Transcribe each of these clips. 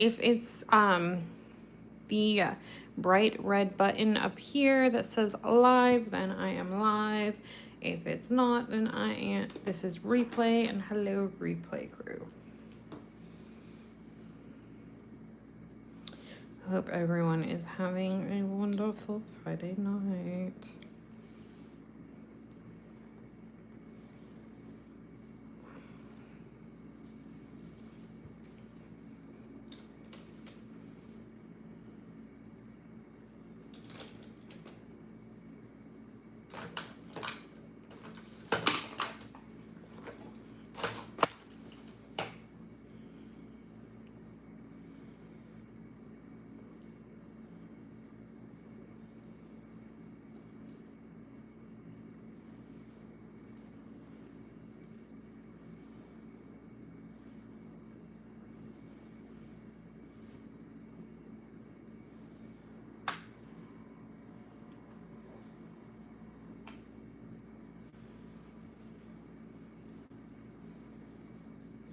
if it's the bright red button up here that says live, then I am live. If it's not, then I am. This is replay, and hello, replay crew. Hope everyone is having a wonderful Friday night.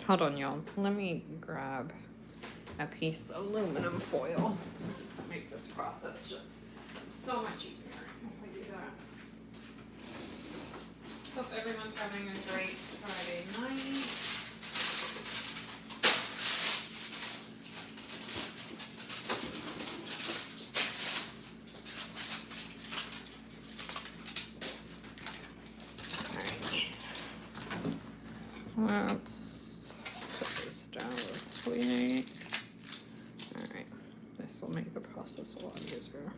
Hold on, y'all. Let me grab a piece of aluminum foil to make this process just so much easier if I do that. Hope everyone's having a great Friday night. Alright. Let's put this down with cleaning. Alright. This will make the process a lot easier.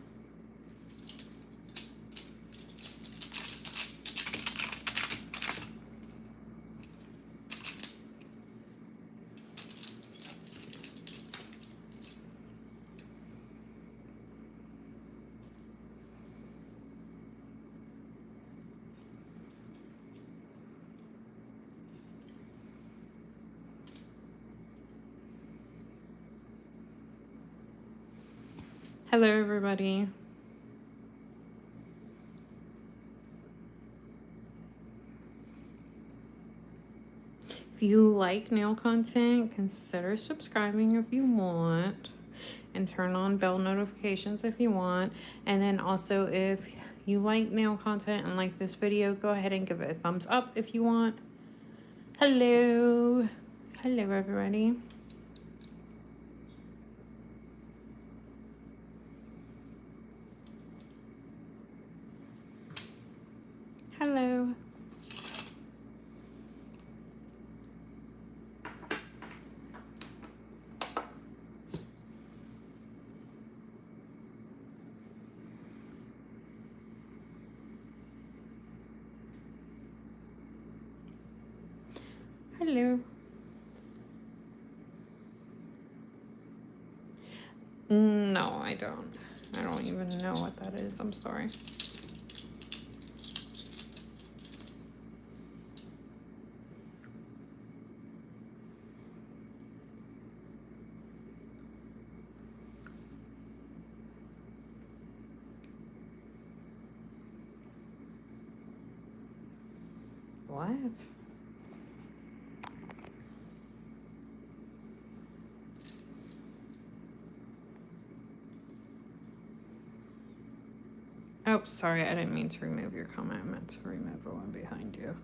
Hello, everybody. If you like nail content, consider subscribing if you want, and turn on bell notifications if you want. And then also, if you like nail content and like this video, go ahead and give it a thumbs up if you want. Hello. Hello, everybody. Hello. Hello. No, I don't. I don't even know what that is. I'm sorry. What? Oh, sorry, I didn't mean to remove your comment. I meant to remove the one behind you.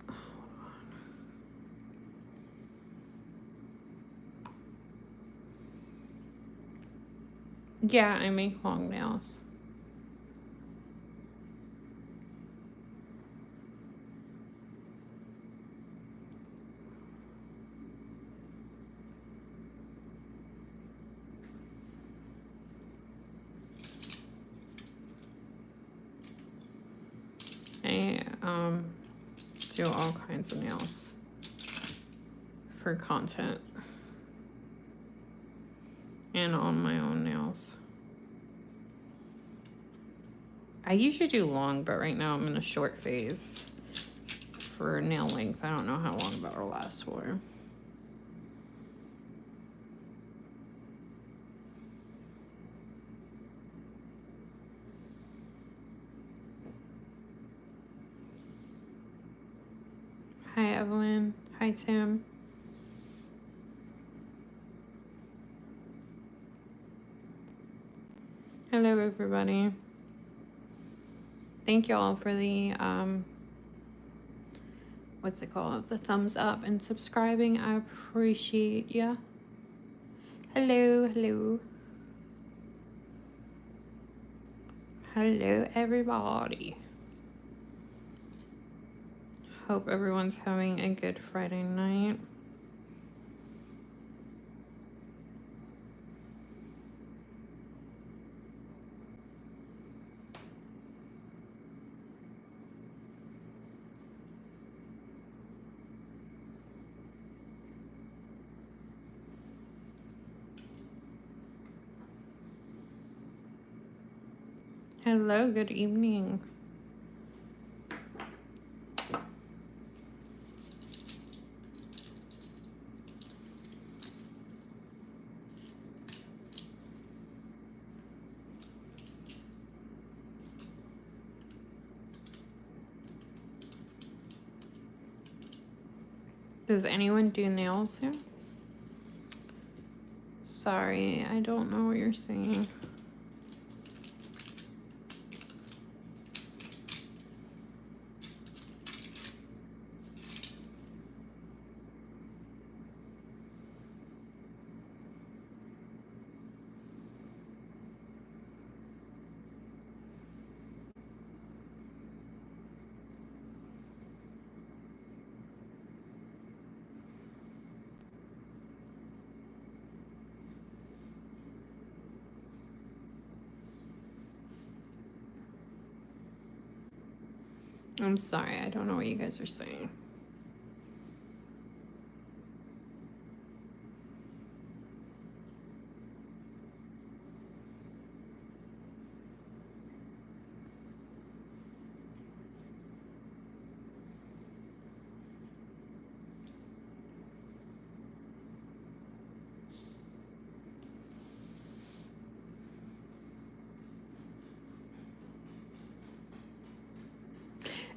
Hold on. Yeah, I make long nails. I do all kinds of nails for content and on my own nails. I usually do long, but right now I'm in a short phase for nail length. I don't know how long that'll last for. Hi, Evelyn. Hi, Tim. Hello, everybody. Thank you all for the, what's it called? The thumbs up and subscribing. I appreciate ya. Hello, hello. Hello, everybody. Hope everyone's having a good Friday night. Hello, good evening. Does anyone do nails here? Sorry, I don't know what you're saying. I'm sorry, I don't know what you guys are saying.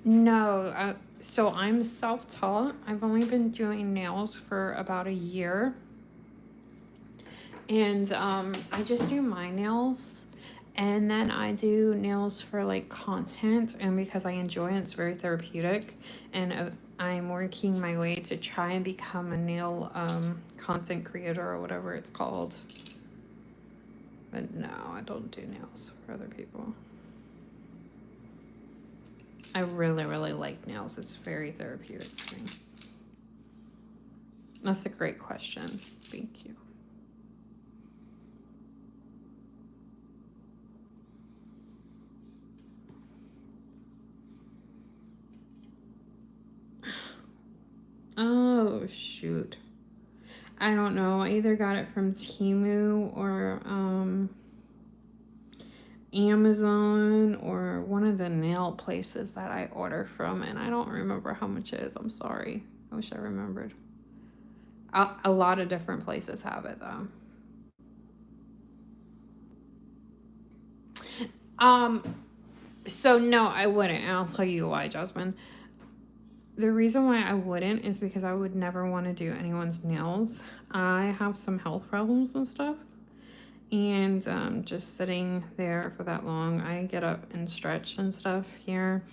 No, so I'm self-taught. I've only been doing nails for about a year. And I just do my nails. And then I do nails for like content. And because I enjoy it, it's very therapeutic. And I'm working my way to try and become a nail content creator or whatever it's called. But no, I don't do nails for other people. I really, really like nails. It's very therapeutic to me. That's a great question. Thank you. Oh, shoot. I don't know. I either got it from Temu or Amazon or one of the nail places that I order from, and I don't remember how much it is. I'm sorry. I wish I remembered. A lot of different places have it though. So no, I wouldn't, and I'll tell you why, Jasmine. The reason why I wouldn't is because I would never want to do anyone's nails. I have some health problems and stuff. And just sitting there for that long, I get up and stretch and stuff here.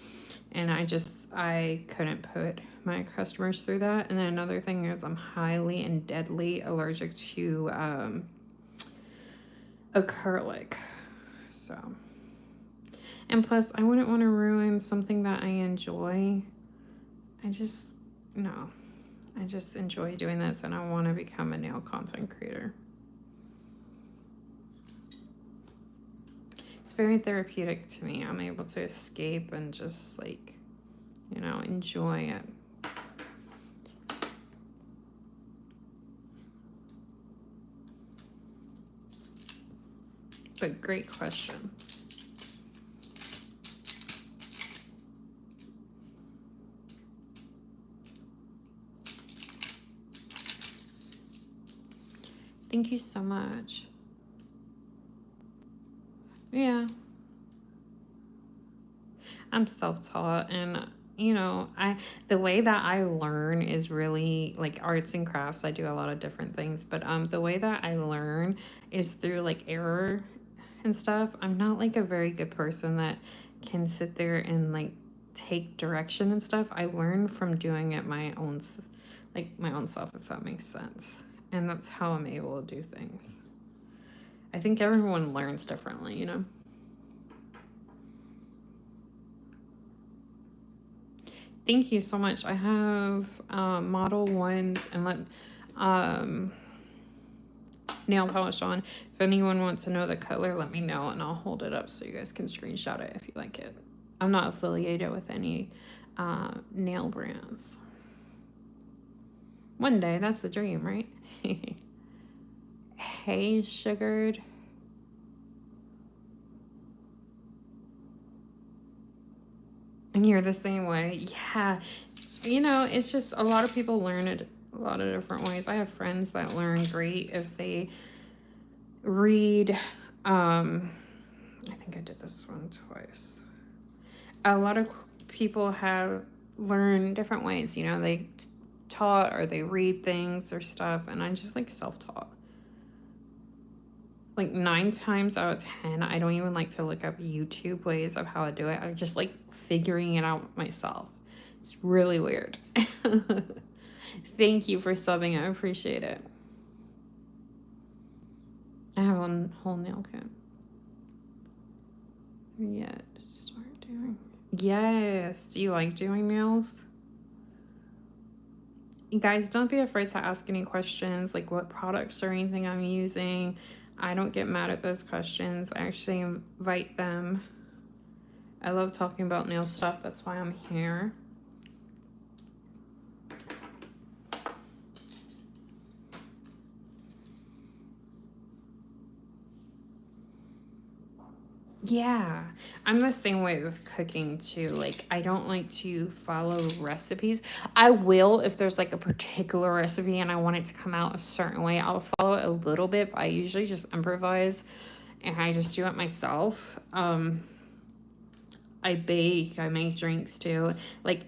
And I couldn't put my customers through that. And then another thing is I'm highly and deadly allergic to acrylic. So, and plus I wouldn't want to ruin something that I enjoy. No, I just enjoy doing this and I want to become a nail content creator. It's very therapeutic to me. I'm able to escape and just like, enjoy it. But great question. Thank you so much. Yeah. I'm self-taught and the way that I learn is really like arts and crafts. I do a lot of different things, but the way that I learn is through like error and stuff. I'm not like a very good person that can sit there and like take direction and stuff. I learn from doing it my own self, if that makes sense. And that's how I'm able to do things. I think everyone learns differently, you know. Thank you so much. I have Model 1s and nail polish on. If anyone wants to know the color, let me know and I'll hold it up so you guys can screenshot it if you like it. I'm not affiliated with any nail brands. One day, that's the dream, right? Hey, Sugared. And you're the same way. Yeah. You know, it's just a lot of people learn it a lot of different ways. I have friends that learn great if they read. I think I did this one twice. A lot of people have learned different ways. You know, they taught or they read things or stuff. And I just like self-taught. Like 9 times out of 10, I don't even like to look up YouTube ways of how to do it. I just like figuring it out myself. It's really weird. Thank you for subbing. I appreciate it. I have a whole nail kit. Yet start doing. Yes. Do you like doing nails? You guys, don't be afraid to ask any questions, like what products or anything I'm using. I don't get mad at those questions. I actually invite them. I love talking about nail stuff. That's why I'm here. Yeah, I'm the same way with cooking too. Like, I don't like to follow recipes. I will if there's like a particular recipe and I want it to come out a certain way. I'll follow it a little bit, but I usually just improvise and I just do it myself. I bake, I make drinks too. Like,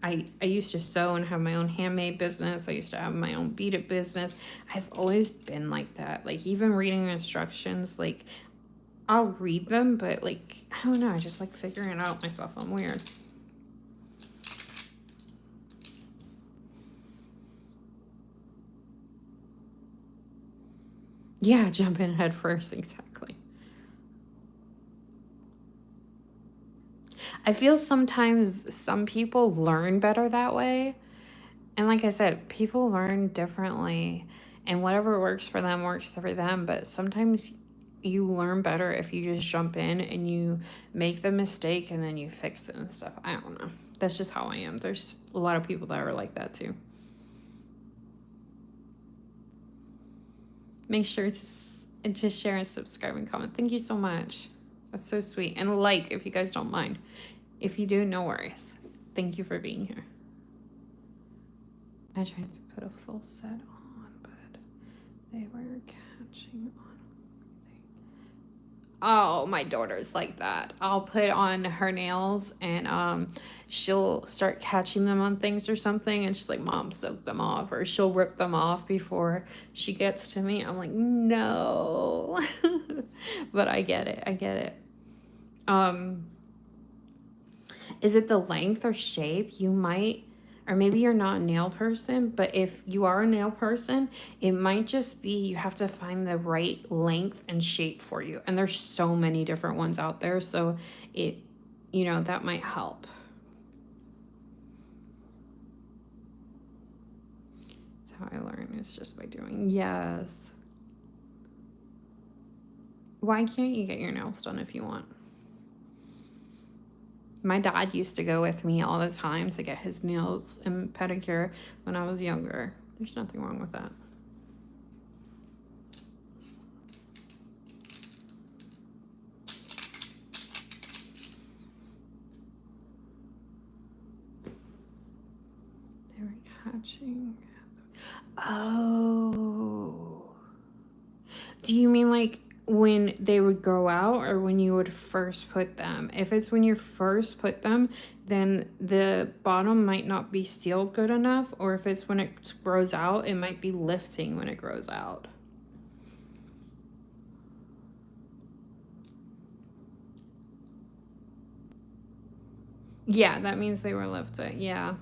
I used to sew and have my own handmade business. I used to have my own beaded business. I've always been like that. Like, even reading instructions, like, I'll read them, but like, I don't know. I just like figuring it out myself. I'm weird. Yeah, jump in head first. Exactly. I feel sometimes some people learn better that way. And like I said, people learn differently. And whatever works for them works for them. But sometimes you learn better if you just jump in and you make the mistake and then you fix it and stuff. I don't know. That's just how I am. There's a lot of people that are like that too. Make sure to share and subscribe and comment. Thank you so much. That's so sweet. And like if you guys don't mind. If you do, no worries. Thank you for being here. I tried to put a full set on, but they were catching on. Oh, my daughter's like that. I'll put on her nails and she'll start catching them on things or something and she's like, Mom, soak them off, or she'll rip them off before she gets to me. I'm like, no. But I get it. I get it. Is it the length or shape? You might, or maybe you're not a nail person, but if you are a nail person, it might just be you have to find the right length and shape for you. And there's so many different ones out there. So it, you know, that might help. That's how I learn, is just by doing. Yes. Why can't you get your nails done if you want? My dad used to go with me all the time to get his nails and pedicure when I was younger. There's nothing wrong with that. They were catching. Oh. Do you mean like when they would grow out or when you would first put them? If it's when you first put them, then the bottom might not be sealed good enough. Or if it's when it grows out, it might be lifting when it grows out. Yeah, that means they were lifted. Yeah.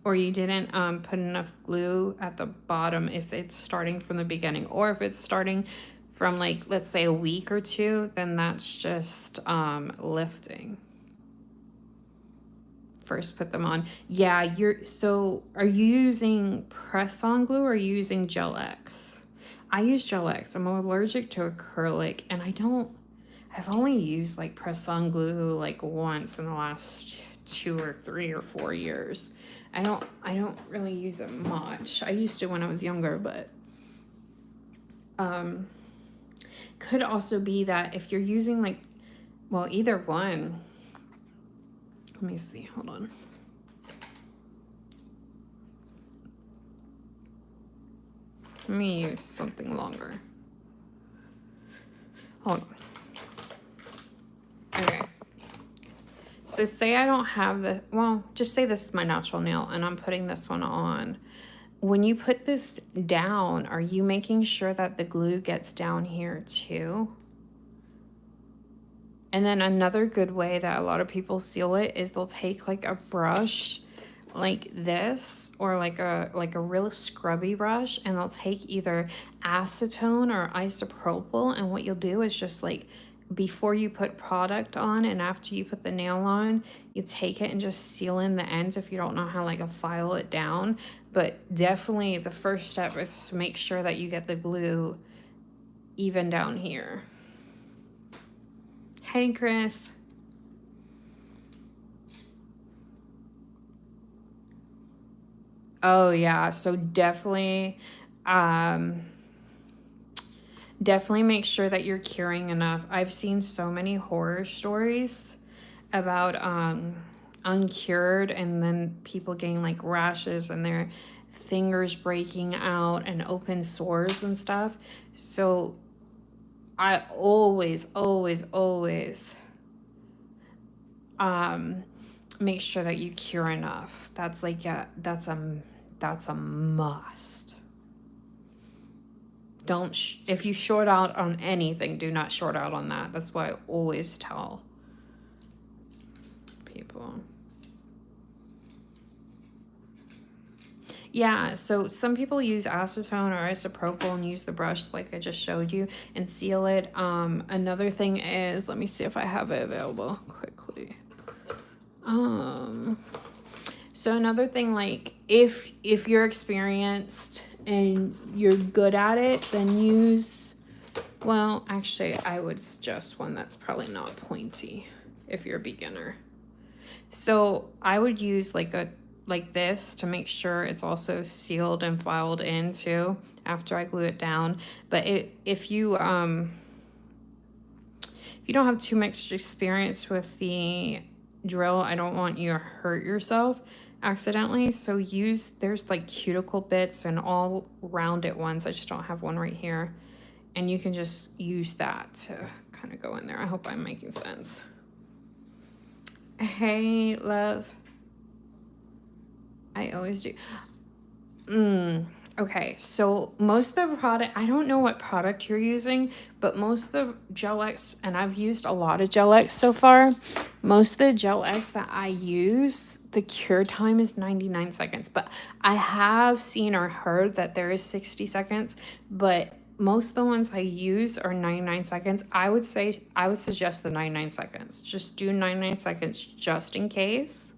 Or you didn't put enough glue at the bottom if it's starting from the beginning. Or if it's starting from, like, let's say a week or two, then that's just lifting. First put them on. Yeah, so are you using press-on glue or are you using Gel X? I use Gel X. I'm allergic to acrylic, and I've only used like press-on glue like once in the last 2 or 3 or 4 years. I don't really use it much. I used to when I was younger, but could also be that if you're using like, well, either one. Let me see. Hold on. Let me use something longer. Hold on. Okay. So say I don't have this, well, just say this is my natural nail and I'm putting this one on. When you put this down, are you making sure that the glue gets down here too? And then another good way that a lot of people seal it is they'll take like a brush like this, or like a real scrubby brush, and they'll take either acetone or isopropyl, and what you'll do is just like before you put product on and after you put the nail on, you take it and just seal in the ends if you don't know how like to file it down. But definitely the first step is to make sure that you get the glue even down here. Hey, Chris. Oh yeah, so definitely definitely make sure that you're curing enough. I've seen so many horror stories about uncured and then people getting like rashes and their fingers breaking out and open sores and stuff. So I always make sure that you cure enough. That's like that's a must. Don't if you short out on anything, do not short out on that. That's why I always tell people. Yeah, so some people use acetone or isopropyl and use the brush like I just showed you and seal it. Another thing is, let me see if I have it available quickly. So another thing, like if you're experienced and you're good at it, then use, well, actually I would suggest one that's probably not pointy if you're a beginner. So I would use like this to make sure it's also sealed and filed in too after I glue it down. But if you don't have too much experience with the drill, I don't want you to hurt yourself accidentally. So there's like cuticle bits and all rounded ones. I just don't have one right here. And you can just use that to kind of go in there. I hope I'm making sense. Hey, love. I always do. Okay, so most of the product, I don't know what product you're using, but most of the Gel X, and I've used a lot of Gel X so far, most of the Gel X that I use, the cure time is 99 seconds. But I have seen or heard that there is 60 seconds, but most of the ones I use are 99 seconds. I would suggest the 99 seconds. Just do 99 seconds just in case.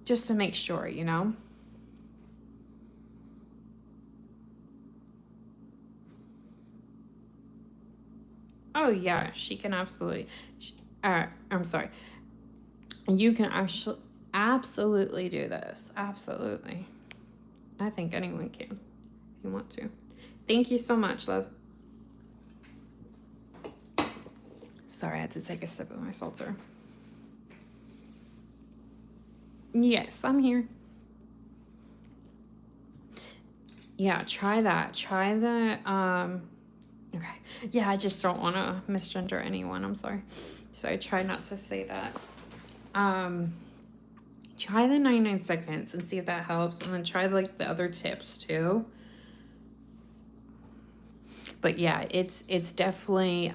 Just to make sure, you know. Oh yeah, she can absolutely. I'm sorry. You can actually absolutely do this. Absolutely. I think anyone can if you want to. Thank you so much, love. Sorry, I had to take a sip of my seltzer. Yes, I'm here. Yeah, try that. Try the okay. Yeah, I just don't want to misgender anyone. I'm sorry. So I try not to say that. Try the 99 seconds and see if that helps, and then try like the other tips too. But yeah, it's definitely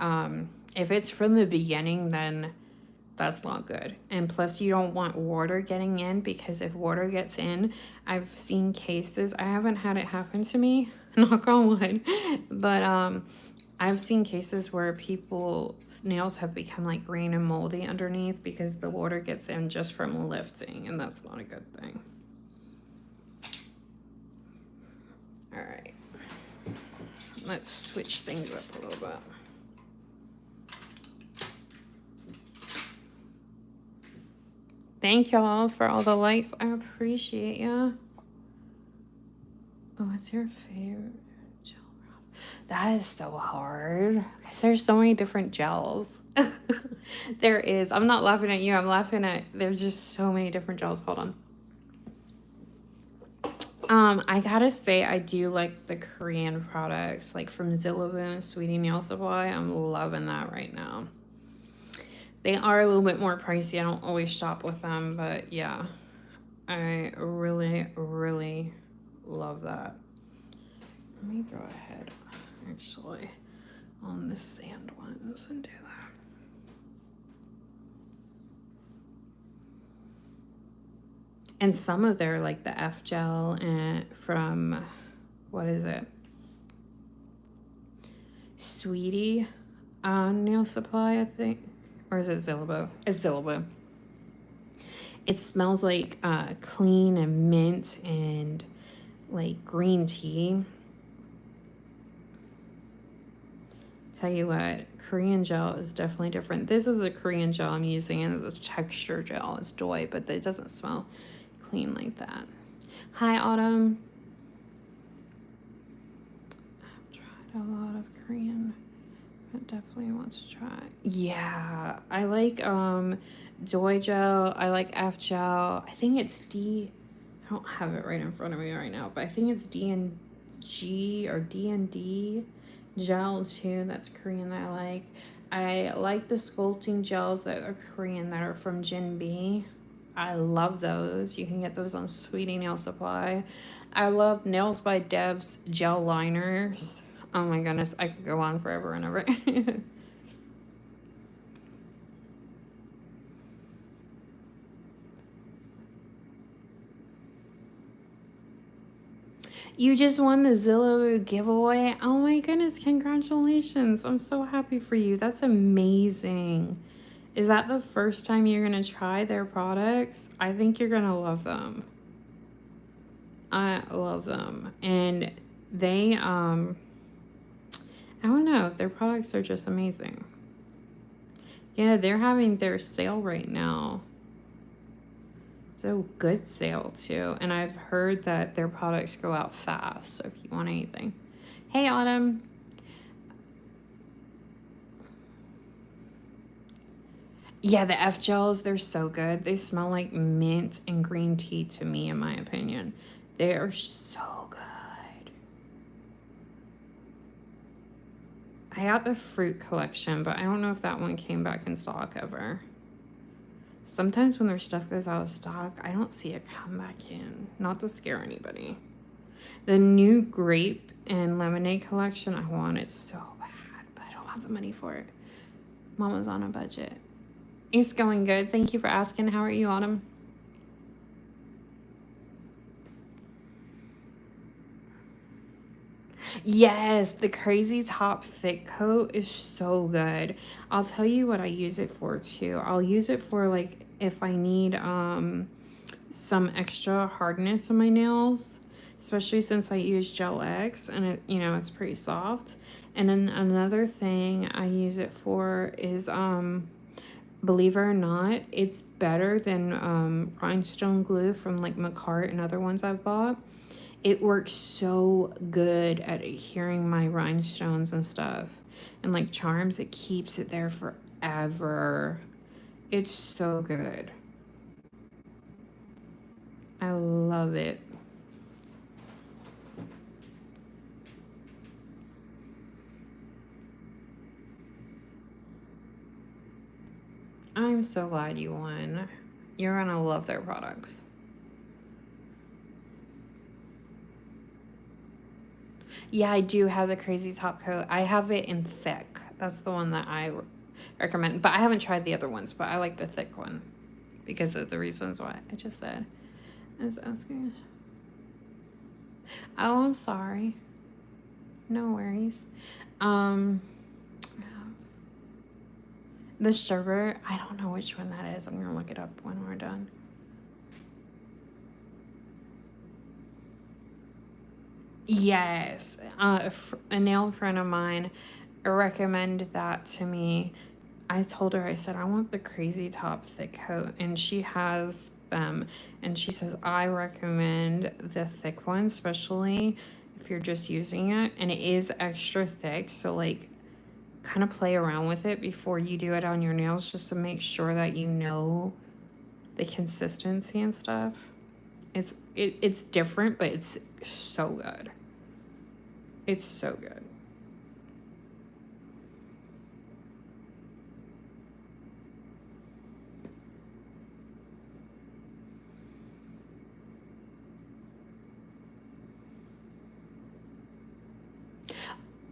If it's from the beginning, then that's not good. And plus, you don't want water getting in, because if water gets in, I've seen cases, I haven't had it happen to me, knock on wood, but I've seen cases where people's nails have become like green and moldy underneath because the water gets in just from lifting, and that's not a good thing. All right, let's switch things up a little bit. Thank y'all for all the likes. I appreciate ya. Oh, what's your favorite gel wrap? That is so hard because there's so many different gels. There is. I'm not laughing at you. I'm laughing at, there's just so many different gels. Hold on. I gotta say, I do like the Korean products, like from Zillaboo and Sweetie Nail Supply. I'm loving that right now. They are a little bit more pricey. I don't always shop with them, but yeah, I really, really love that. Let me go ahead, actually, on the sand ones and do that. And some of their, like the F gel and from, what is it? Sweetie Nail Supply, I think. Or is it Zillaboo? It's Zillaboo. It smells like clean and mint and like green tea. Tell you what, Korean gel is definitely different. This is a Korean gel I'm using, and it's a texture gel. It's doy, but it doesn't smell clean like that. Hi, Autumn. I've tried a lot of Korean. I definitely want to try. Yeah, I like Joy gel. I like F gel. I think it's D. I don't have it right in front of me right now, but I think it's D and G or D and D gel too. That's Korean that I like. I like the sculpting gels that are Korean that are from Jinbei. I love those. You can get those on Sweetie Nail Supply. I love Nails by Dev's gel liners. Oh my goodness, I could go on forever and ever. You just won the Zillow giveaway. Oh my goodness, congratulations. I'm so happy for you. That's amazing. Is that the first time you're going to try their products? I think you're going to love them. I love them. And they, I don't know, their products are just amazing. Yeah, they're having their sale right now. It's a good sale too. And I've heard that their products go out fast. So if you want anything. Hey, Autumn. Yeah, the F gels, they're so good. They smell like mint and green tea to me, in my opinion. They are so good. I got the fruit collection, but I don't know if that one came back in stock ever. Sometimes when their stuff goes out of stock, I don't see it come back in. Not to scare anybody. The new grape and lemonade collection, I want it so bad, but I don't have the money for it. Mama's on a budget. It's going good. Thank you for asking. How are you, Autumn? Yes, the Crazy Top Thick Coat is so good. I'll tell you what I use it for too. I'll use it for like if I need some extra hardness in my nails, especially since I use Gel X and it, you know, it's pretty soft. And then another thing I use it for is believe it or not, it's better than rhinestone glue from like McCart and other ones I've bought. It works so good at adhering my rhinestones and stuff. And like charms, it keeps it there forever. It's so good. I love it. I'm so glad you won. You're gonna love their products. Yeah, I do have the Crazy Top Coat. I have it in thick. That's the one that I recommend. But I haven't tried the other ones, but I like the thick one because of the reasons why I just said. I was asking. Oh, I'm sorry. No worries. The sherbet, I don't know which one that is. I'm gonna look it up when we're done. Yes, a nail friend of mine recommended that to me. I told her, I said, I want the Crazy Top thick coat, and she has them, and she says, I recommend the thick one, especially if you're just using it, and it is extra thick, so like kind of play around with it before you do it on your nails just to make sure that you know the consistency and stuff. It's different, but it's so good. It's so good.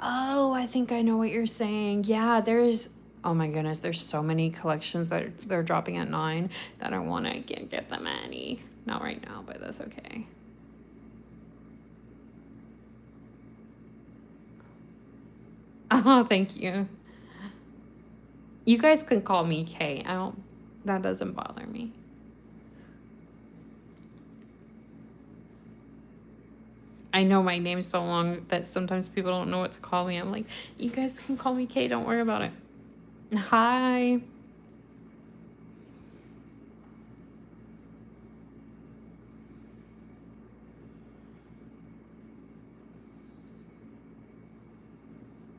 Oh, I think I know what you're saying. Yeah, oh my goodness, there's so many collections that they're dropping at 9 that I want to get them any. Not right now, but that's okay. Oh, thank you. You guys can call me Kay. That doesn't bother me. I know my name's so long that sometimes people don't know what to call me. I'm like, you guys can call me Kay, don't worry about it. Hi.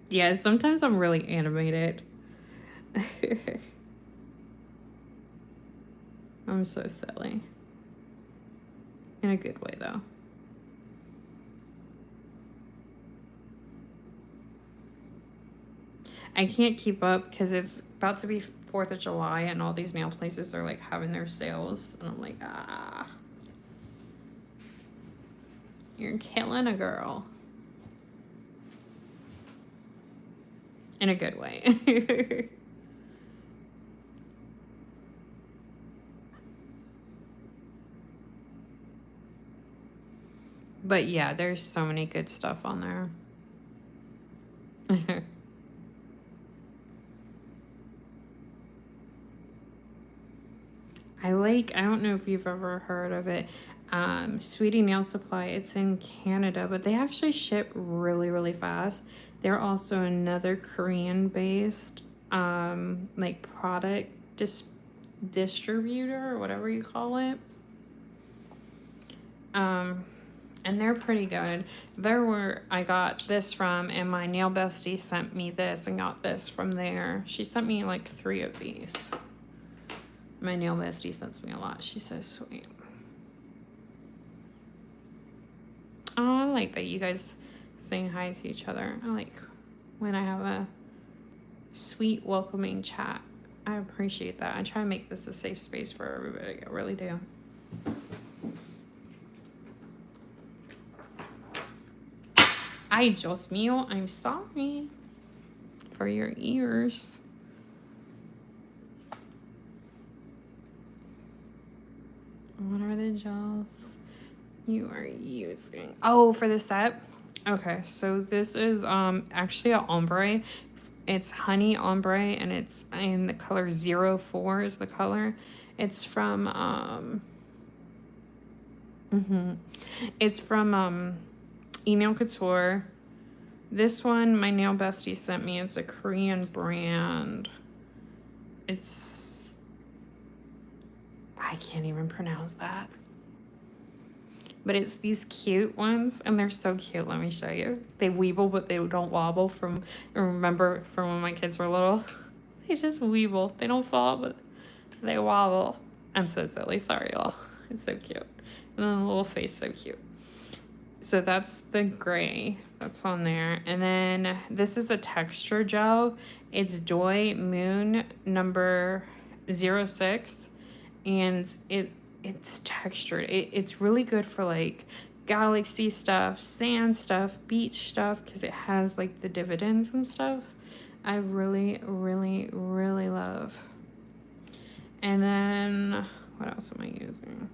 Yeah, sometimes I'm really animated. I'm so silly. In a good way, though. I can't keep up because it's about to be 4th of July and all these nail places are like having their sales. And I'm like, ah. You're killing a girl. In a good way. But yeah, there's so many good stuff on there. I don't know if you've ever heard of it. Sweetie Nail Supply. It's in Canada, but they actually ship really, really fast. They're also another Korean-based like product distributor or whatever you call it. And they're pretty good. I got this from, and my nail bestie sent me this and got this from there. She sent me like 3 of these. My nail bestie sends me a lot. She's so sweet. Oh, I like that you guys saying hi to each other. I like when I have a sweet, welcoming chat. I appreciate that. I try to make this a safe space for everybody. I really do. Ay, Dios mío, I'm sorry for your ears. What are the gels you are using? Oh, for the set? Okay, so this is actually an ombre. It's honey ombre, and it's in the color 04 is the color. It's from it's from Nail Couture. This one my nail bestie sent me. It's a Korean brand. I can't even pronounce that. But it's these cute ones, and they're so cute. Let me show you. They weeble, but they don't wobble. Remember from when my kids were little? They just weeble. They don't fall, but they wobble. I'm so silly. Sorry, y'all. It's so cute. And then the little face, so cute. So that's the gray that's on there. And then this is a texture gel. It's Doi Moon number 06. And it's textured. It's really good for like galaxy stuff, sand stuff, beach stuff, because it has like the dividends and stuff. I really, really, really love. And then, what else am I using?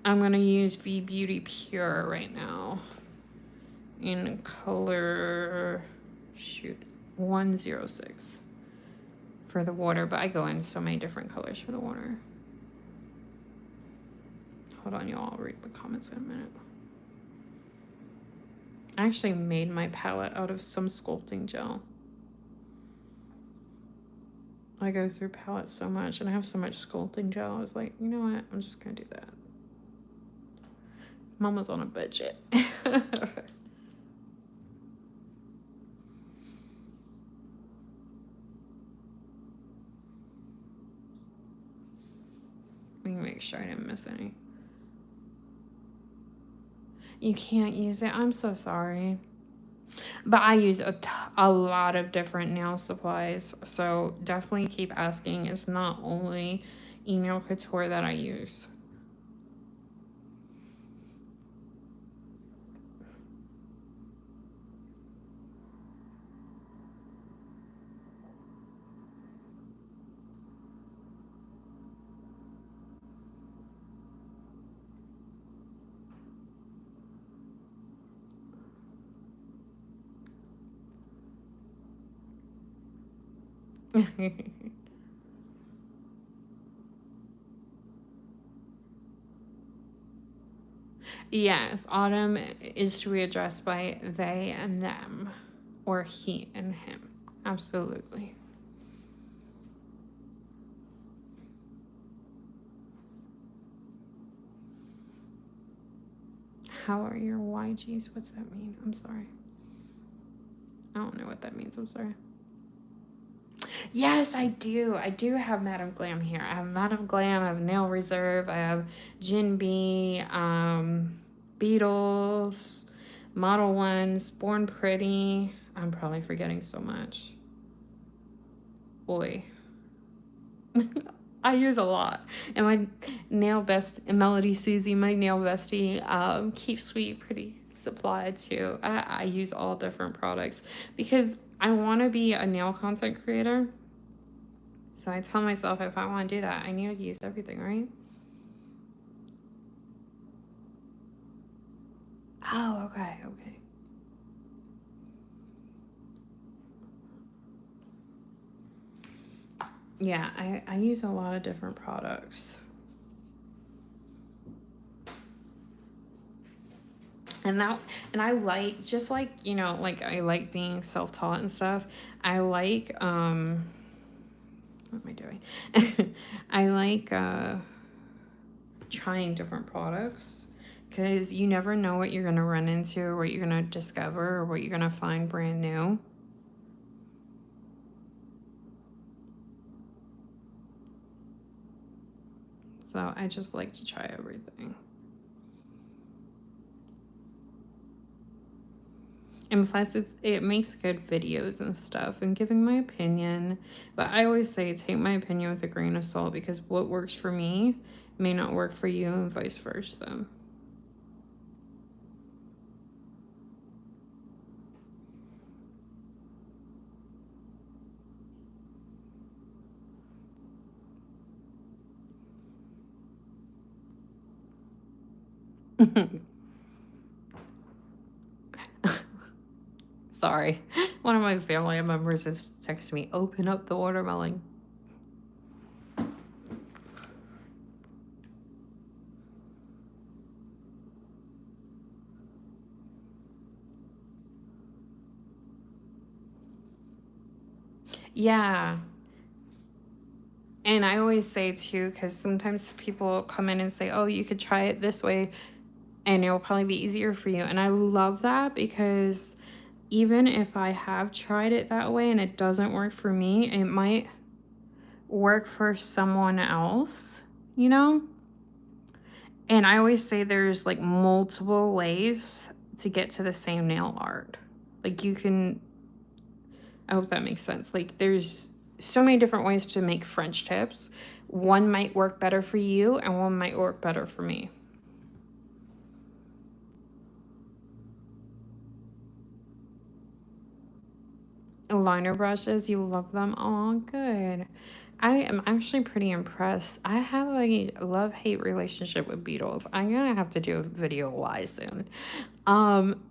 I'm going to use V Beauty Pure right now in color, shoot, 106 for the water, but I go in so many different colors for the water. Hold on, y'all, I'll read the comments in a minute. I actually made my palette out of some sculpting gel. I go through palettes so much, and I have so much sculpting gel. I was like, you know what? I'm just going to do that. Mama's on a budget. Let me make sure I didn't miss any. You can't use it. I'm so sorry. But I use a lot of different nail supplies. So definitely keep asking. It's not only Nail Couture that I use. Yes, autumn is to be addressed by they and them, or he and him. Absolutely. How are your YGs? What's that mean? I'm sorry. I don't know what that means. I'm sorry. Yes, I do. I do have Madame Glam here. I have Madame Glam. I have Nail Reserve. I have Gin B, Beatles, Model Ones, Born Pretty. I'm probably forgetting so much. Boy. I use a lot. And my nail best, Melody Susie, my nail bestie, Keep Sweet Pretty Supply too. I use all different products because I want to be a nail content creator. So I tell myself if I want to do that, I need to use everything, right? Oh, okay, okay. Yeah, I use a lot of different products. And I like, just like, you know, like I like being self-taught and stuff. I like, what am I doing? I like trying different products because you never know what you're going to run into or what you're going to discover or what you're going to find brand new. So I just like to try everything. And plus, it makes good videos and stuff and giving my opinion. But I always say take my opinion with a grain of salt because what works for me may not work for you and vice versa. Sorry. One of my family members just texted me, open up the watermelon. Yeah. And I always say too, because sometimes people come in and say, oh, you could try it this way and it'll probably be easier for you. And I love that because even if I have tried it that way and it doesn't work for me, it might work for someone else, you know? And I always say there's like multiple ways to get to the same nail art. Like you can, I hope that makes sense. Like there's so many different ways to make French tips. One might work better for you and one might work better for me. liner brushes. You love them. Oh, good. I am actually pretty impressed. I have a love-hate relationship with beetles. I'm gonna have to do a video why soon. Um,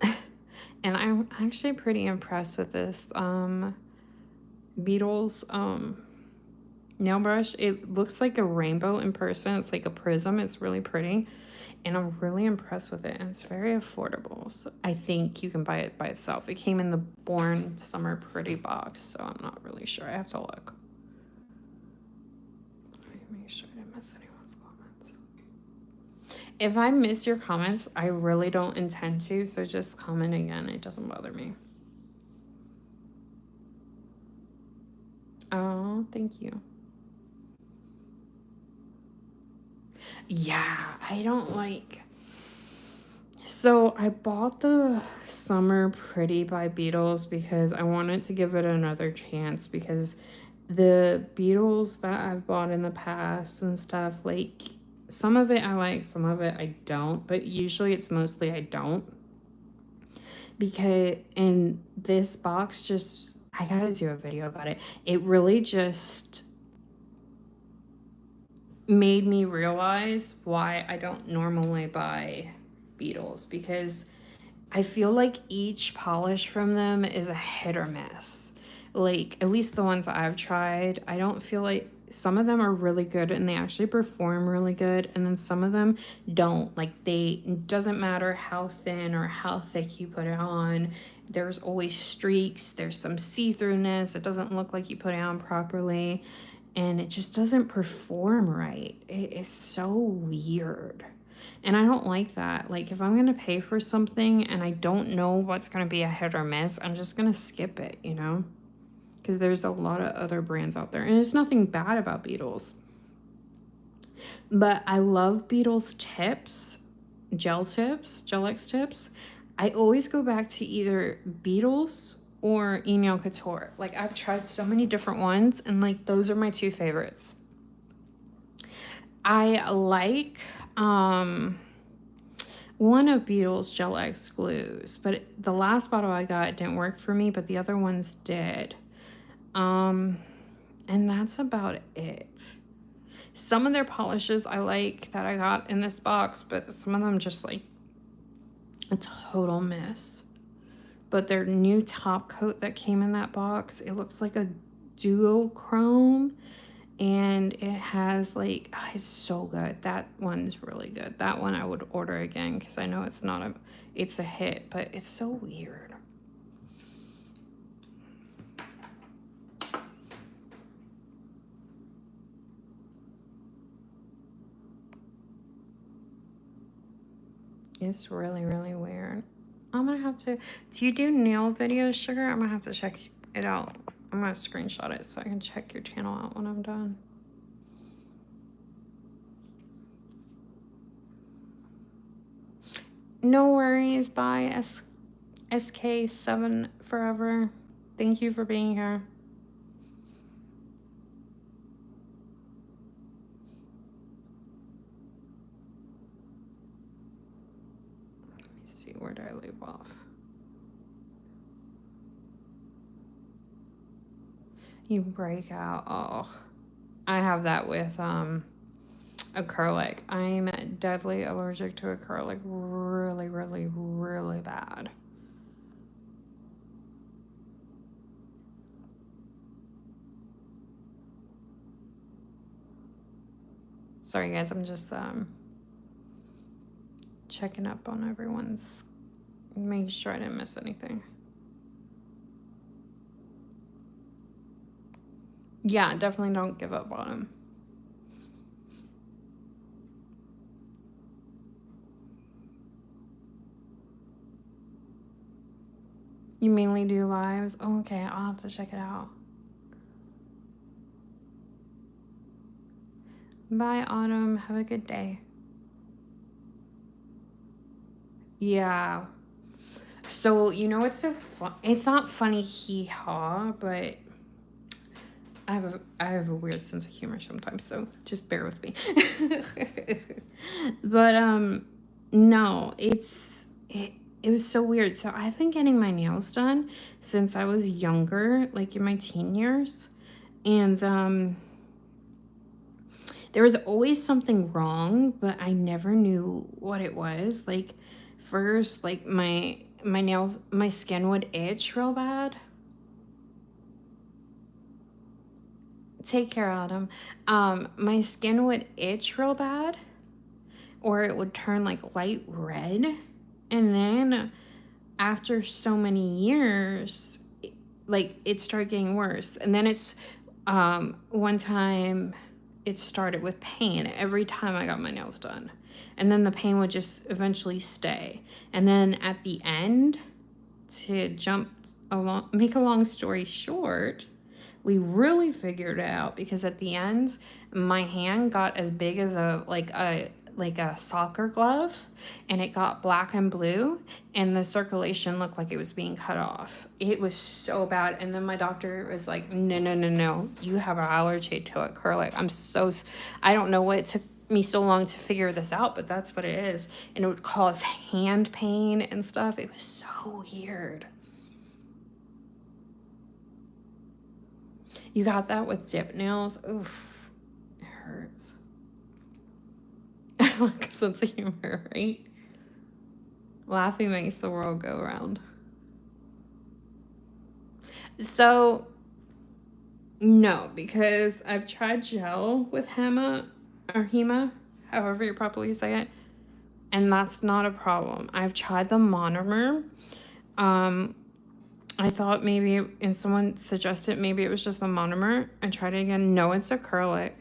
and I'm actually pretty impressed with this beetles nail brush. It looks like a rainbow in person. It's like a prism. It's really pretty. And I'm really impressed with it. And it's very affordable. So I think you can buy it by itself. It came in the Born Summer Pretty box, so I'm not really sure. I have to look. Let me make sure I didn't miss anyone's comments. If I miss your comments, I really don't intend to, so just comment again. It doesn't bother me. Oh, thank you. Yeah, I don't like... So I bought the Summer Pretty by Beetles because I wanted to give it another chance, because the Beetles that I've bought in the past and stuff, like, some of it I like, some of it I don't, but usually it's mostly I don't. Because in this box, just, I gotta do a video about it. It really just made me realize why I don't normally buy Beetles, because I feel like each polish from them is a hit or miss. Like, at least the ones I've tried, I don't feel like... Some of them are really good and they actually perform really good, and then some of them don't. Like, it doesn't matter how thin or how thick you put it on, there's always streaks, there's some see-throughness, it doesn't look like you put it on properly, and it just doesn't perform right. It is so weird. And I don't like that. Like, if I'm going to pay for something and I don't know what's going to be a hit or miss, I'm just going to skip it, you know? Because there's a lot of other brands out there. And there's nothing bad about Beetles. But I love Beetles tips, Gel X tips. I always go back to either Beetles or Nail Couture. Like, I've tried so many different ones, and like, those are my two favorites. I like one of Beetles Gel X glues, but the last bottle I got didn't work for me, but the other ones did. And that's about it. Some of their polishes I like that I got in this box, but some of them just like a total miss. But their new top coat that came in that box, it looks like a duochrome, and it has like, oh, it's so good. That one's really good. That one I would order again, because I know it's a hit, but it's so weird. It's really, really weird. I'm gonna have to... Do you do nail videos, Sugar? I'm gonna have to check it out. I'm gonna screenshot it so I can check your channel out when I'm done. No worries. Bye, SK7 Forever. Thank you for being here. Let me see, where did I leave off? You break out. Oh, I have that with acrylic. I'm deadly allergic to acrylic. Really, really, really bad. Sorry guys, I'm just checking up on everyone's, making sure I didn't miss anything. Yeah, definitely don't give up on them. You mainly do lives? Oh, okay, I'll have to check it out. Bye, Autumn. Have a good day. Yeah. So, you know what's so fun? It's not funny hee-haw, but I have a weird sense of humor sometimes, so just bear with me. But no, it was so weird. So I've been getting my nails done since I was younger, like in my teen years. And there was always something wrong, but I never knew what it was. Like first, like my nails, my skin would itch real bad. Take care, Adam. My skin would itch real bad, or it would turn like light red. And then after so many years, like it started getting worse. And then it's one time it started with pain every time I got my nails done. And then the pain would just eventually stay. And then at the end, to make a long story short, we really figured it out because at the end, my hand got as big as a soccer glove, and it got black and blue, and the circulation looked like it was being cut off. It was so bad. And then my doctor was like, no, you have an allergy to acrylic. I don't know what it took me so long to figure this out, but that's what it is. And it would cause hand pain and stuff. It was so weird. You got that with dip nails? Oof, it hurts. Like a sense of humor, right? Laughing makes the world go round. So, no, because I've tried gel with Hema, however you properly say it, and that's not a problem. I've tried the monomer. I thought maybe, and someone suggested maybe it was just the monomer. I tried it again. No, it's acrylic.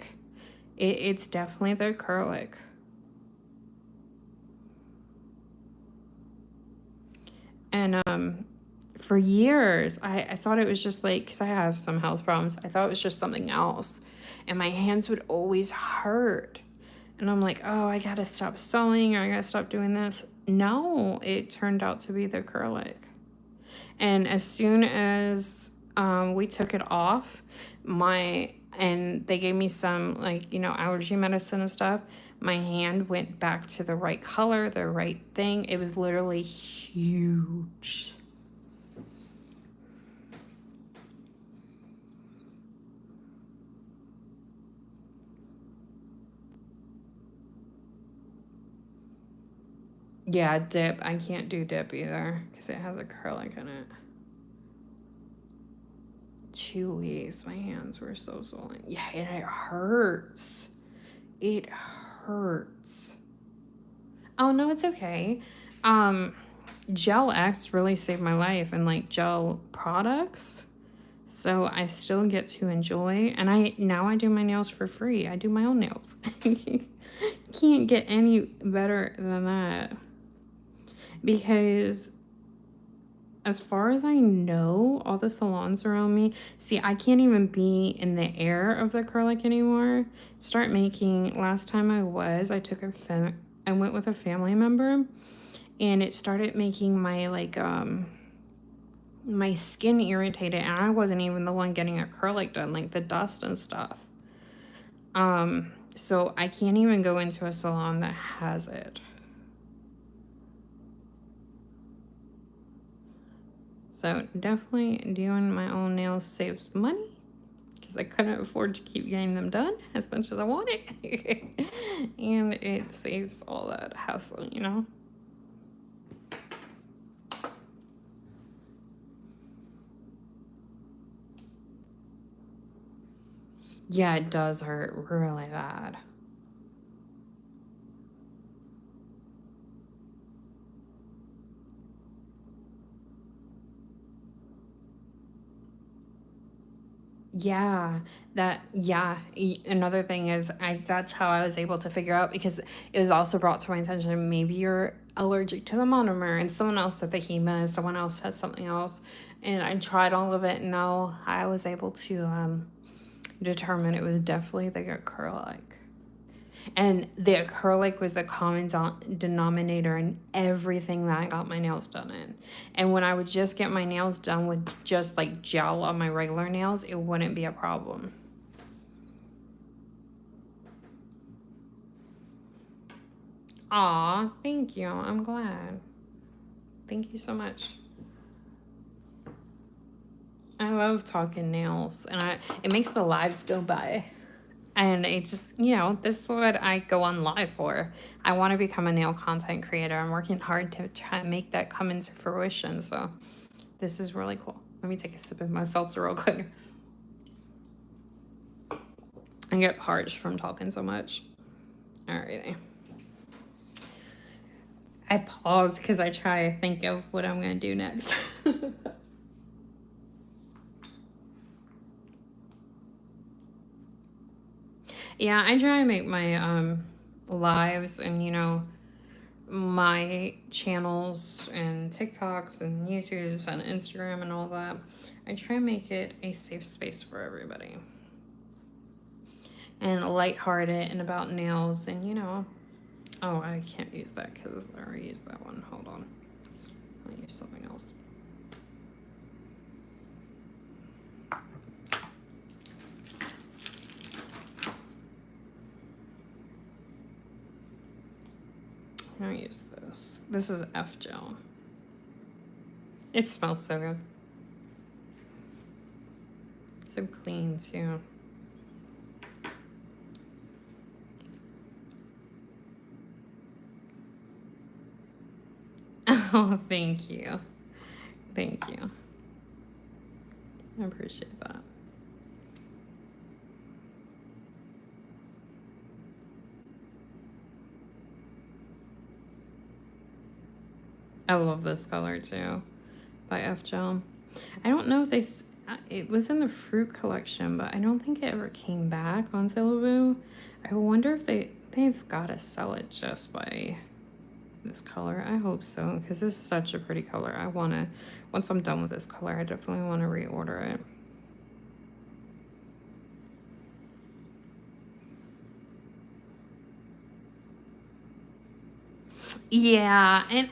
It's definitely the acrylic. And for years, I thought it was just like, because I have some health problems, I thought it was just something else. And my hands would always hurt. And I'm like, oh, I gotta stop sewing, or I gotta stop doing this. No, it turned out to be the acrylic. And as soon as we took it off, and they gave me some allergy medicine and stuff, my hand went back to the right color, the right thing. It was literally huge. Yeah, dip. I can't do dip either because it has acrylic in it. 2 weeks, my hands were so swollen. Yeah, and it hurts. It hurts. Oh, no, it's okay. Gel X really saved my life, and like gel products. So I still get to enjoy, and now I do my nails for free. I do my own nails. Can't get any better than that. Because as far as I know, all the salons around me, see, I can't even be in the air of the acrylic anymore. Last time I went with a family member, and it started making my my skin irritated, and I wasn't even the one getting acrylic done, like the dust and stuff. So I can't even go into a salon that has it. So definitely doing my own nails saves money, because I couldn't afford to keep getting them done as much as I wanted. And it saves all that hassle, you know? Yeah, it does hurt really bad. Yeah, another thing is that's how I was able to figure out, because it was also brought to my attention, maybe you're allergic to the monomer, and someone else said the Hema, someone else said something else, and I tried all of it, and now I was able to determine it was definitely the acrylic. And the acrylic was the common denominator in everything that I got my nails done in. And when I would just get my nails done with just like gel on my regular nails, it wouldn't be a problem. Aw, thank you. I'm glad. Thank you so much. I love talking nails, and it makes the lives go by. And it just, you know, this is what I go on live for. I want to become a nail content creator. I'm working hard to try and make that come into fruition. So this is really cool. Let me take a sip of my seltzer real quick. I get parched from talking so much. Alrighty. I pause because I try to think of what I'm going to do next. Yeah, I try to make my lives and, you know, my channels and TikToks and YouTubes and Instagram and all that. I try to make it a safe space for everybody. And lighthearted and about nails and, you know. Oh, I can't use that because I already used that one. Hold on. I'll use something else. I'll use this. This is F gel. It smells so good. So clean too. Oh, thank you. Thank you. I appreciate that. I love this color too, by F Gel. I don't know if it was in the fruit collection, but I don't think it ever came back on Zillow. I wonder if they've got to sell it just by this color. I hope so, because this is such a pretty color. I want to, once I'm done with this color, I definitely want to reorder it. Yeah, and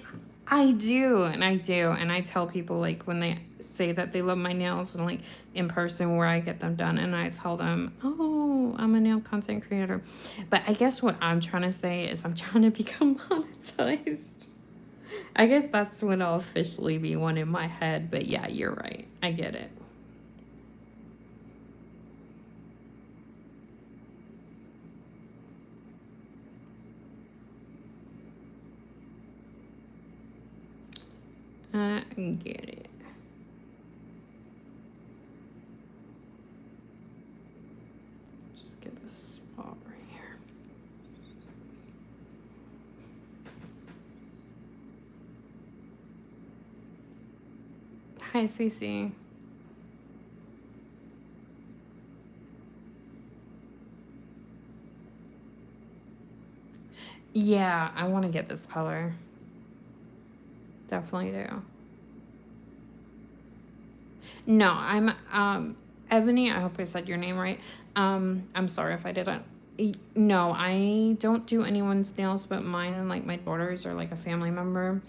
I do, and I tell people, like, when they say that they love my nails and, like, in person where I get them done, and I tell them, oh, I'm a nail content creator. But I guess what I'm trying to say is I'm trying to become monetized. I guess that's when I'll officially be one in my head, but yeah, you're right. I get it. I get it. Just get a spot right here. Hi, Cece. Yeah, I want to get this color. Definitely do. No, I'm Ebony. I hope I said your name right. I'm sorry if I didn't. No, I don't do anyone's nails but mine and like my daughters or like a family member.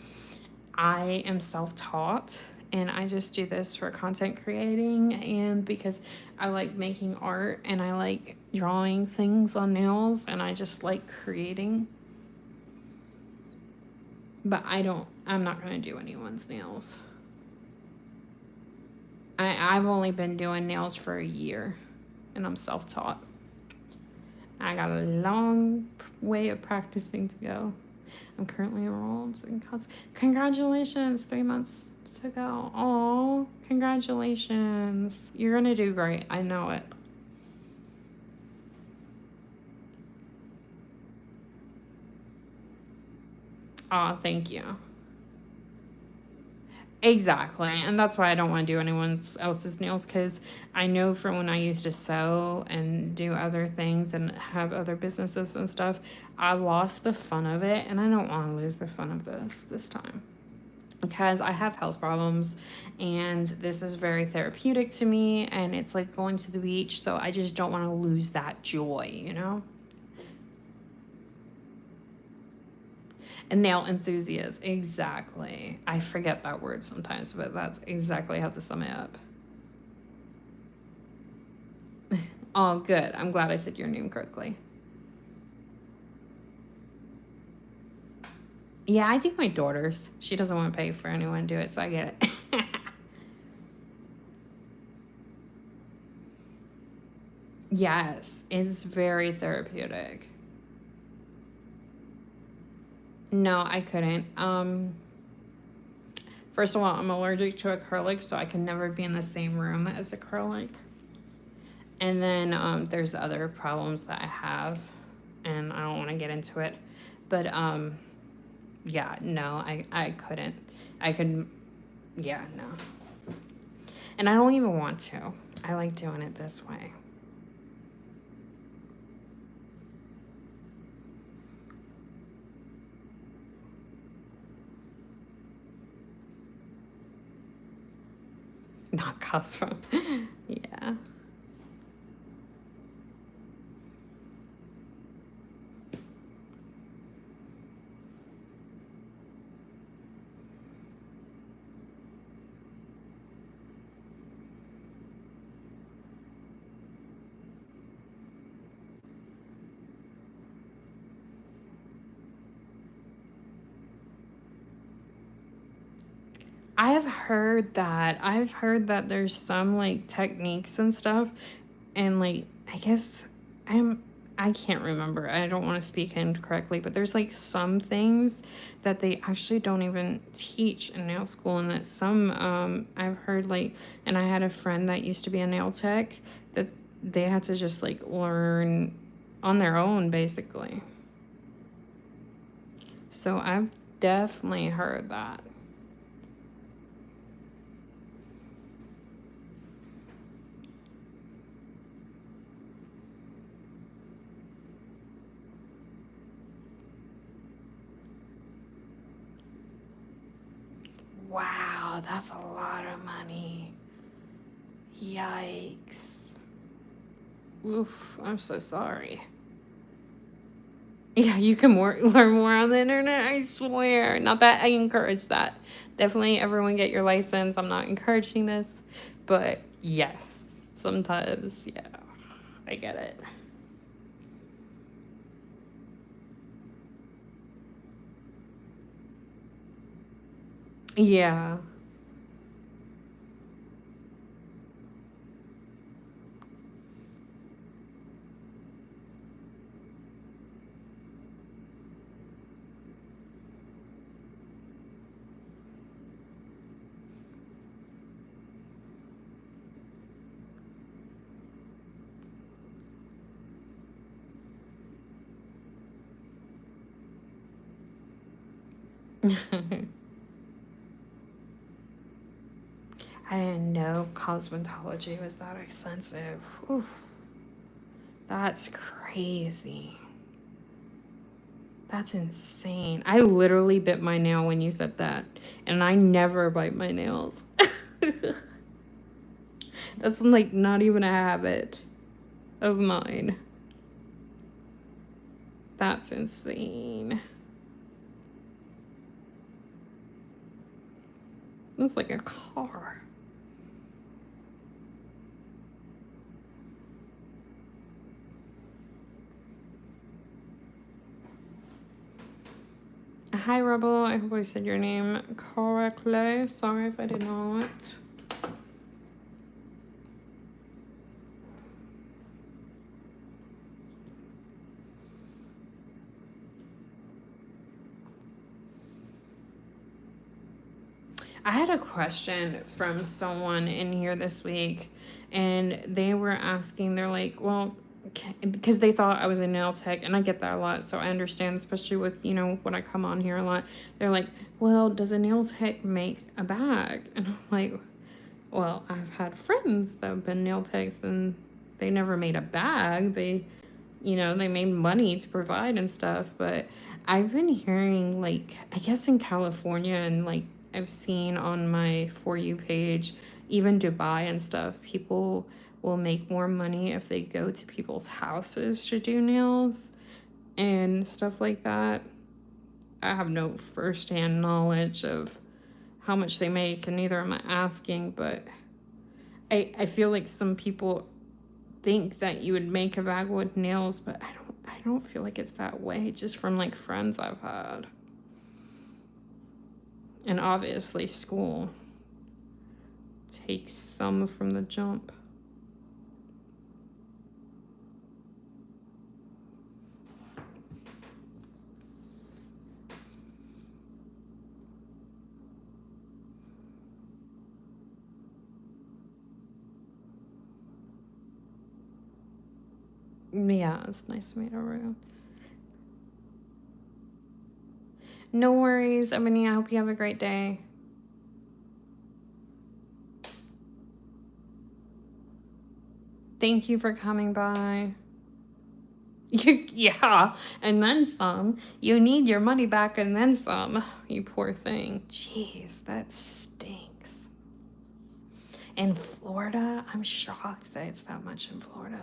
I am self-taught and I just do this for content creating and because I like making art and I like drawing things on nails and I just like creating. But I'm not going to do anyone's nails. I've only been doing nails for a year and I'm self-taught. I got a long way of practicing to go. I'm currently enrolled in congratulations, 3 months to go. Oh, congratulations. You're gonna do great. I know it. Oh, thank you. Exactly. And that's why I don't want to do anyone else's nails because I know from when I used to sew and do other things and have other businesses and stuff, I lost the fun of it. And I don't want to lose the fun of this time because I have health problems and this is very therapeutic to me. And it's like going to the beach. So I just don't want to lose that joy, you know? A nail enthusiast, exactly. I forget that word sometimes, but that's exactly how to sum it up. Oh, good. I'm glad I said your name correctly. Yeah, I do my daughter's. She doesn't want to pay for anyone to do it, so I get it. Yes, it's very therapeutic. No, I couldn't. First of all, I'm allergic to acrylic, so I can never be in the same room as acrylic. And then there's other problems that I have, and I don't want to get into it. But yeah, no, I couldn't. I could, yeah, no. And I don't even want to. I like doing it this way. Not Cosmo. Yeah. I've heard that. I've heard that there's some like techniques and stuff, and like I guess I can't remember. I don't want to speak incorrectly, but there's like some things that they actually don't even teach in nail school, and that some I've heard like, and I had a friend that used to be a nail tech that they had to just like learn on their own basically. So I've definitely heard that. Wow, that's a lot of money. Yikes. Oof, I'm so sorry. Yeah, you can learn more on the internet, I swear. Not that I encourage that. Definitely everyone get your license. I'm not encouraging this. But yes, sometimes, yeah, I get it. Yeah. I didn't know cosmetology was that expensive. Oof, that's crazy. That's insane. I literally bit my nail when you said that, and I never bite my nails. That's like not even a habit of mine. That's insane. That's like a car. Hi, Rebel. I hope I said your name correctly. Sorry if I did not. I had a question from someone in here this week, and they were asking, they're like, well, because they thought I was a nail tech, and I get that a lot, so I understand, especially with, you know, when I come on here a lot. They're like, well, does a nail tech make a bag? And I'm like, well, I've had friends that have been nail techs, and they never made a bag. They, you know, they made money to provide and stuff, but I've been hearing, like, I guess in California, and like I've seen on my For You page, even Dubai and stuff, people will make more money if they go to people's houses to do nails and stuff like that. I have no firsthand knowledge of how much they make, and neither am I asking, but I feel like some people think that you would make a bag with nails, but I don't feel like it's that way, just from like friends I've had. And obviously school takes some from the jump. Yeah, it's nice to meet everyone. No worries, Ebony. I hope you have a great day. Thank you for coming by. Yeah, and then some. You need your money back and then some. You poor thing. Jeez, that stinks. In Florida? I'm shocked that it's that much in Florida.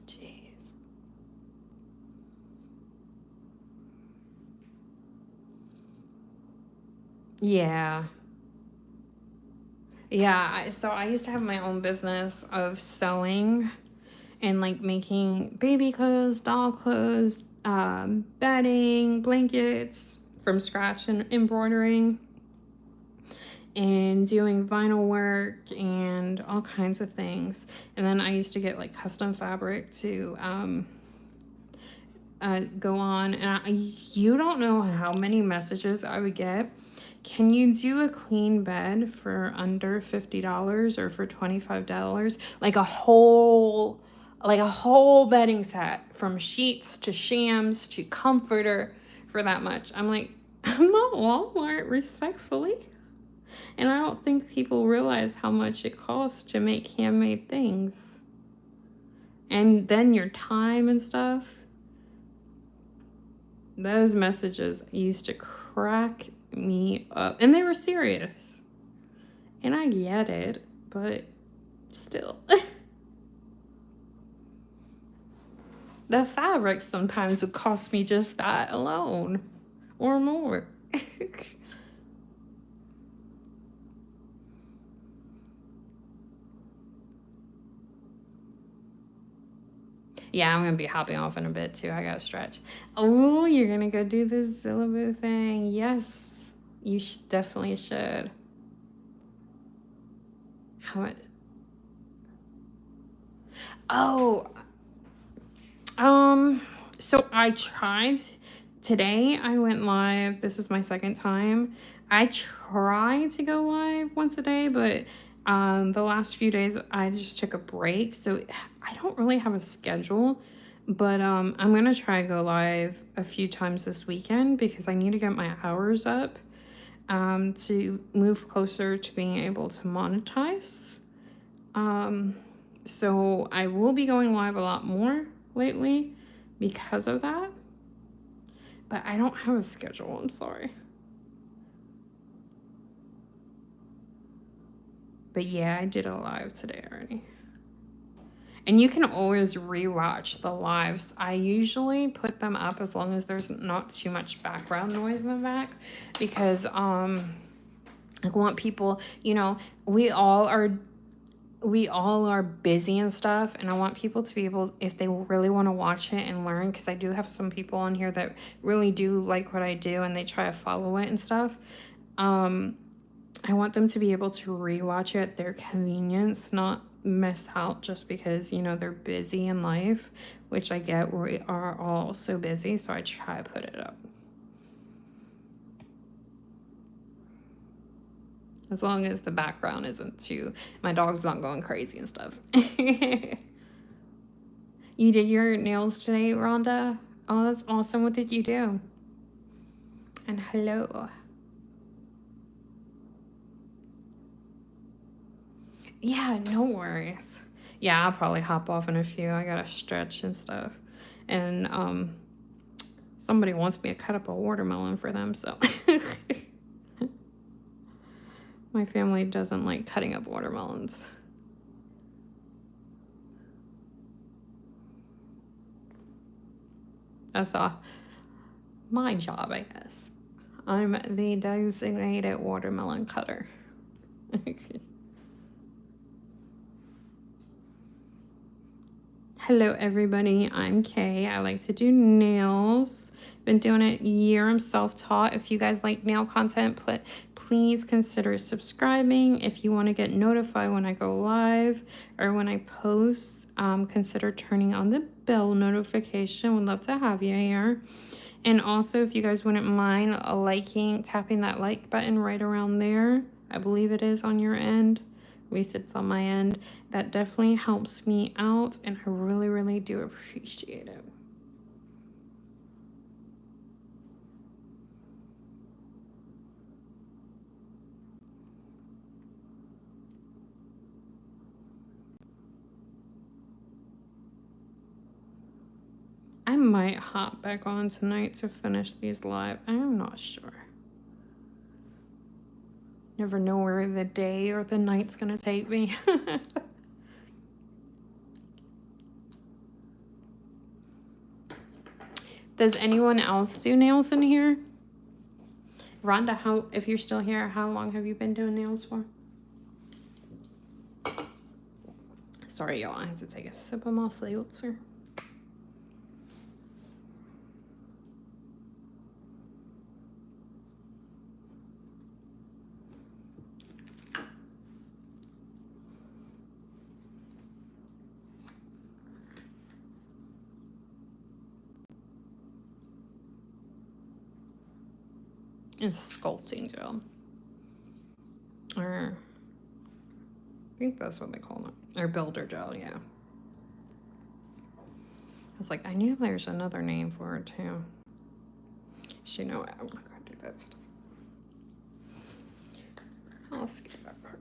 Jeez. Yeah. Yeah, so I used to have my own business of sewing and like making baby clothes, doll clothes, bedding, blankets from scratch and embroidering and doing vinyl work and all kinds of things. And then I used to get like custom fabric to go on. And you don't know how many messages I would get. Can you do a queen bed for under $50 or for $25? Like a whole bedding set from sheets to shams to comforter for that much. I'm like, I'm not Walmart, respectfully. And I don't think people realize how much it costs to make handmade things. And then your time and stuff. Those messages used to crack me up. And they were serious. And I get it, but still. The fabric sometimes would cost me just that alone. Or more. Yeah, I'm going to be hopping off in a bit, too. I got to stretch. Oh, you're going to go do the Zillaboo thing. Yes, you definitely should. How much? Oh, so I tried. Today I went live. This is my second time. I try to go live once a day, but the last few days I just took a break. So I don't really have a schedule, but I'm going to try to go live a few times this weekend because I need to get my hours up to move closer to being able to monetize. So I will be going live a lot more lately because of that. But I don't have a schedule, I'm sorry. But yeah, I did a live today already. And you can always rewatch the lives. I usually put them up as long as there's not too much background noise in the back. Because I want people, you know, we all are busy and stuff, and I want people to be able, if they really want to watch it and learn, because I do have some people on here that really do like what I do and they try to follow it and stuff. I want them to be able to rewatch it at their convenience, not miss out just because, you know, they're busy in life, which I get. We are all so busy, so I try to put it up. As long as the background isn't too, my dog's not going crazy and stuff. You did your nails today, Rhonda? Oh, that's awesome. What did you do? And hello. Yeah, no worries. Yeah, I'll probably hop off in a few. I gotta stretch and stuff. And somebody wants me to cut up a watermelon for them, so my family doesn't like cutting up watermelons. That's my job, I guess. I'm the designated watermelon cutter. Hello everybody, I'm Kay. I like to do nails. Been doing it a year. I'm self-taught. If you guys like nail content, please consider subscribing. If you want to get notified when I go live or when I post, consider turning on the bell notification. Would love to have you here. And also, if you guys wouldn't mind tapping that like button right around there. I believe it is on your end. At least it's on my end. That definitely helps me out, and I really, really do appreciate it. I might hop back on tonight to finish these live. I'm not sure. Never know where the day or the night's gonna take me. Does anyone else do nails in here? Rhonda, if you're still here, how long have you been doing nails for? Sorry, y'all. I have to take a sip of my seltzer. And sculpting gel. Or I think that's what they call it. Or builder gel, yeah. I was like, I knew there's another name for it too. You know what? I'm not gonna do that today. I'll skip that part.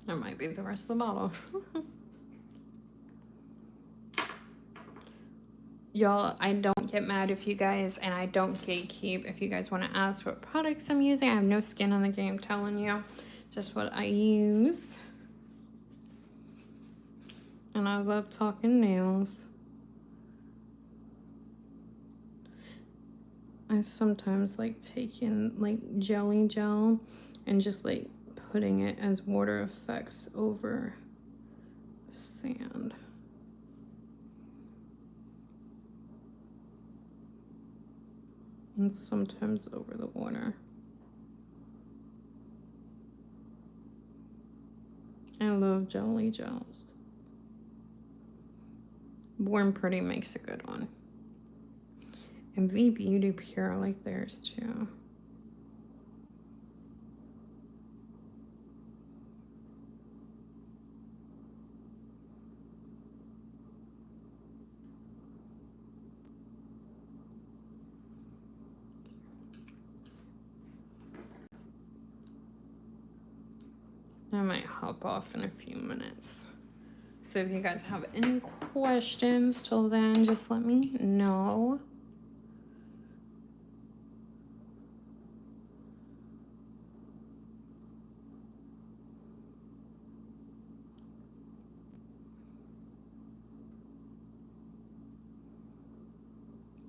That might be the rest of the bottle. Y'all, I don't get mad if you guys, and I don't gatekeep. If you guys want to ask what products I'm using, I have no skin on the game telling you just what I use. And I love talking nails. I sometimes like taking like jelly gel and just like putting it as water effects over the sand. And sometimes over the water. I love jelly gels. Born Pretty makes a good one. And V Beauty Pure, I like theirs too. I might hop off in a few minutes. So if you guys have any questions till then, just let me know.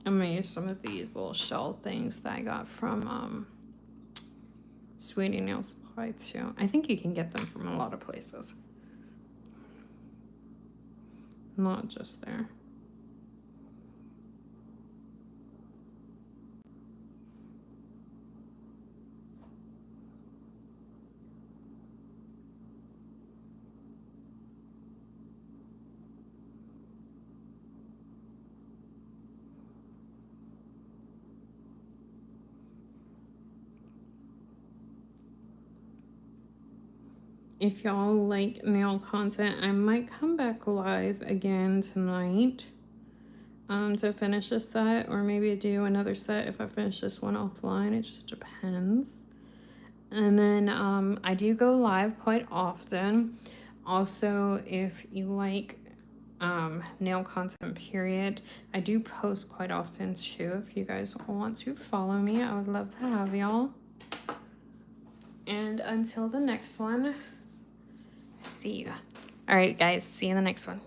I'm gonna use some of these little shell things that I got from Sweetie Nail Supply too. I think you can get them from a lot of places. Not just there. If y'all like nail content, I might come back live again tonight to finish a set, or maybe do another set if I finish this one offline. It just depends. And then I do go live quite often. Also, if you like nail content, period. I do post quite often too. If you guys want to follow me, I would love to have y'all. And until the next one, see you. All right, guys, see you in the next one.